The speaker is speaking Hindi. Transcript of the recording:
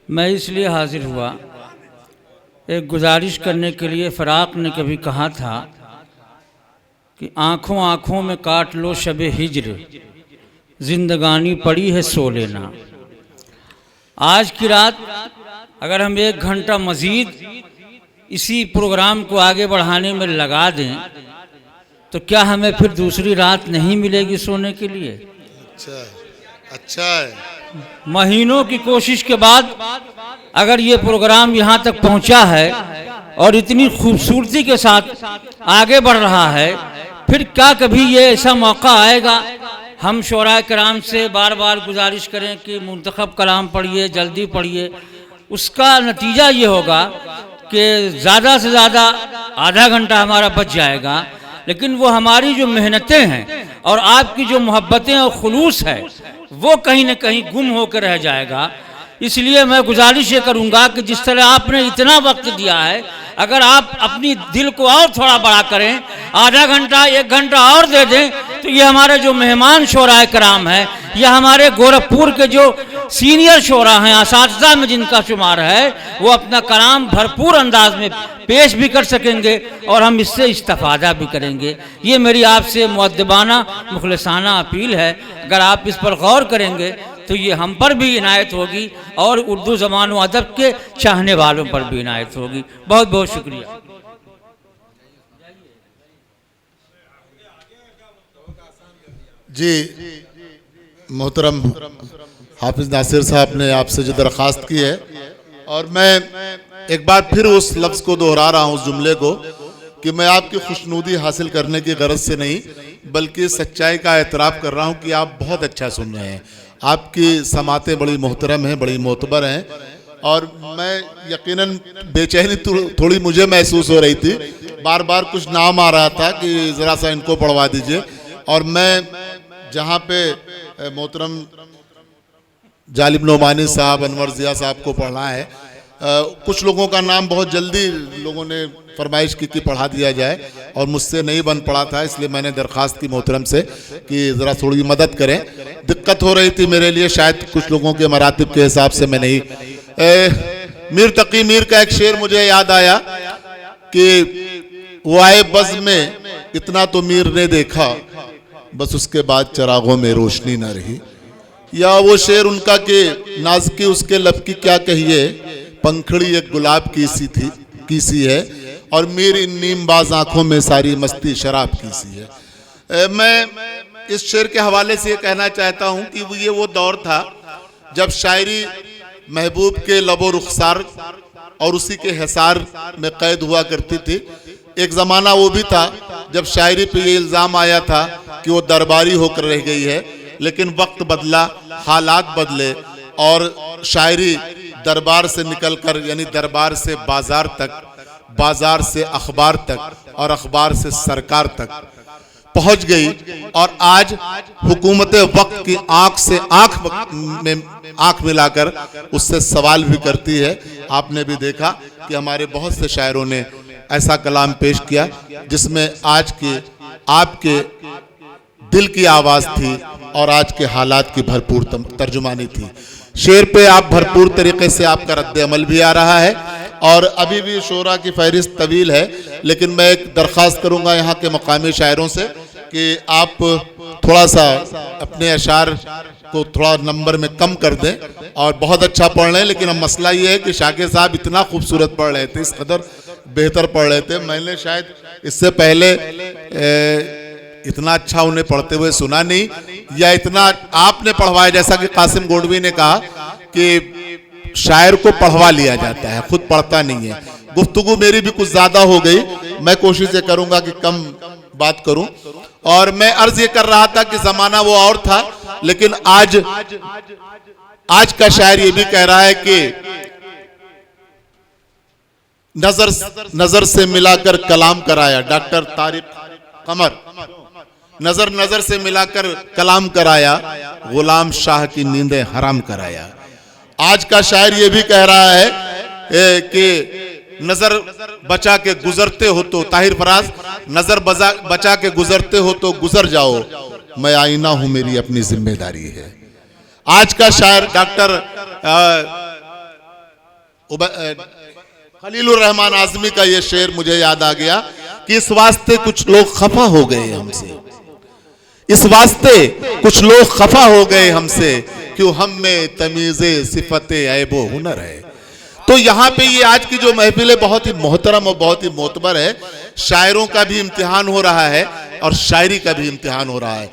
मैं इसलिए हाजिर हुआ, एक गुजारिश करने के लिए। फ़राक ने कभी कहा था कि आँखों आँखों में काट लो शबे हिज्र, जिंदगानी पड़ी है सो लेना। आज की रात अगर हम 1 घंटा मज़ीद इसी प्रोग्राम को आगे बढ़ाने में लगा दें तो क्या हमें फिर दूसरी रात नहीं मिलेगी सोने के लिए? अच्छा है। महीनों की कोशिश के बाद अगर ये प्रोग्राम यहाँ तक पहुँचा है और इतनी खूबसूरती के साथ आगे बढ़ रहा है, फिर क्या कभी ये ऐसा मौका आएगा हम शोराए कराम से बार बार गुजारिश करें कि मुंतखब कलाम पढ़िए, जल्दी पढ़िए? उसका नतीजा ये होगा कि ज़्यादा से ज़्यादा आधा घंटा हमारा बच जाएगा, लेकिन वो हमारी जो मेहनतें हैं और आपकी जो मोहब्बतें और खुलूस है वो कहीं न कहीं गुम होकर रह जाएगा। इसलिए मैं गुजारिश ये करूँगा कि जिस तरह आपने इतना वक्त दिया है, अगर आप अपनी दिल को और थोड़ा बड़ा करें, आधा घंटा 1 घंटा और दे दें, तो ये हमारे जो मेहमान शोराए कराम है, या हमारे गोरखपुर के जो सीनियर शोरा हैं, असातिज़ा में जिनका शुमार है, वो अपना कलाम भरपूर अंदाज में पेश भी कर सकेंगे और हम इससे इस्तिफ़ादा भी करेंगे। ये मेरी आपसे मुअद्दबाना मुखलिसाना अपील है। अगर आप इस पर गौर करेंगे तो ये हम पर भी इनायत होगी और उर्दू ज़बान व अदब के चाहने वालों पर भी इनायत होगी। बहुत बहुत शुक्रिया। जी, मोहतरम हाफिज नासिर साहब ने आपसे जो दरख्वास्त की है, और मैं एक बार फिर उस लफ्ज़ को दोहरा रहा हूँ, उस जुमले को, कि मैं आपकी खुशनुदी हासिल करने की गरज से नहीं बल्कि सच्चाई का एतराफ़ कर रहा हूँ कि आप बहुत अच्छा सुन रहे हैं। आपकी समातें बड़ी मोहतरम हैं, बड़ी मोतबर हैं, और मैं यकीनन बेचैनी थोड़ी मुझे महसूस हो रही थी। बार बार कुछ नाम आ रहा था कि ज़रा सा इनको पढ़वा दीजिए, और मैं जहाँ पे मोहतरम जालिब नोमानी साहब, अनवर ज़िया साहब को पढ़ना है, कुछ लोगों का नाम बहुत जल्दी लोगों ने फरमाइश की कि पढ़ा दिया जाए, और मुझसे नहीं बन पड़ा था, इसलिए मैंने दरख्वास्त की मोहतरम से कि ज़रा थोड़ी मदद करें। दिक्कत हो रही थी मेरे लिए, शायद कुछ लोगों के मरातिब के हिसाब से मैं नहीं। मीर तकी मीर का एक शेर मुझे याद आया कि वो आए बज़्म में इतना तो मीर ने देखा, बस उसके बाद चरागों में रोशनी न रही। या वो शेर उनका कि नाज़की उसके लब की क्या कहिए, पंखड़ी एक गुलाब की सी है, और मेरी नीमबाज आंखों में सारी मस्ती शराब की सी है। मैं इस शेर के हवाले से ये कहना चाहता हूँ कि ये वो दौर था जब शायरी महबूब के लबो रुखसार और उसी के हिसार में कैद हुआ करती थी। एक ज़माना वो भी था जब शायरी पे ये इल्ज़ाम आया था कि वो दरबारी होकर रह गई है, लेकिन वक्त बदला, हालात बदले, और शायरी दरबार से निकलकर, यानी दरबार से बाजार तक, बाजार से अखबार तक, और अखबार से सरकार तक पहुंच गई। और आज हुकूमत वक्त की आंख से आंख मिलाकर उससे सवाल भी करती है। आपने भी देखा कि हमारे बहुत से शायरों ने ऐसा कलाम पेश किया जिसमें आज के आपके दिल की आवाज़ थी और आज के हालात की भरपूर तर्जुमानी थी। शेर पे आप भरपूर तरीके से आपका रद्द अमल भी आ रहा है, और अभी भी शोरा की फहरिस्त तवील है, लेकिन मैं एक दरख्वास्त करूंगा यहाँ के मकामी शायरों से कि आप थोड़ा सा अपने अशार को थोड़ा नंबर में कम कर दें, और बहुत अच्छा पढ़ रहे हैं। लेकिन अब मसला ये है कि शाकिर साहब इतना खूबसूरत पढ़ रहे थे, इस कदर बेहतर पढ़ रहे थे, मैंने शायद इससे पहले इतना अच्छा उन्हें पढ़ते हुए सुना नहीं, या इतना आपने पढ़वाया। जैसा कि कासिम गोडवी ने कहा कि शायर को पढ़वा लिया जाता है, खुद पढ़ता नहीं है। गुफ्तगू मेरी भी कुछ ज्यादा हो गई, मैं कोशिश ये करूंगा कि कम बात करूं। और मैं अर्ज ये कर रहा था कि जमाना वो और था, लेकिन आज का शायर ये भी कह रहा है कि नजर से मिलाकर कलाम कराया, डॉक्टर तारिक कमर, नजर से मिलाकर कलाम कराया, गुलाम शाह की नींदें हराम कराया। आज का शायर ये भी कह रहा है कि नजर बचा के गुजरते हो तो, ताहिर फराज, नजर बचा के गुजरते हो तो गुजर जाओ, मैं आईना हूं मेरी अपनी जिम्मेदारी है। आज का शायर डॉक्टर खलीलुर रहमान आजमी का ये शेर मुझे याद आ गया कि इस वास्ते कुछ लोग खफा हो गए हमसे, इस वास्ते कुछ लोग खफा हो गए हमसे, क्यों हम में तमीज़े सिफते ऐबो हुनर है। तो यहाँ पे ये आज की जो महफिल है बहुत ही मोहतरम और बहुत ही मोतबर है। शायरों का भी इम्तिहान हो रहा है और शायरी का भी इम्तिहान हो रहा है।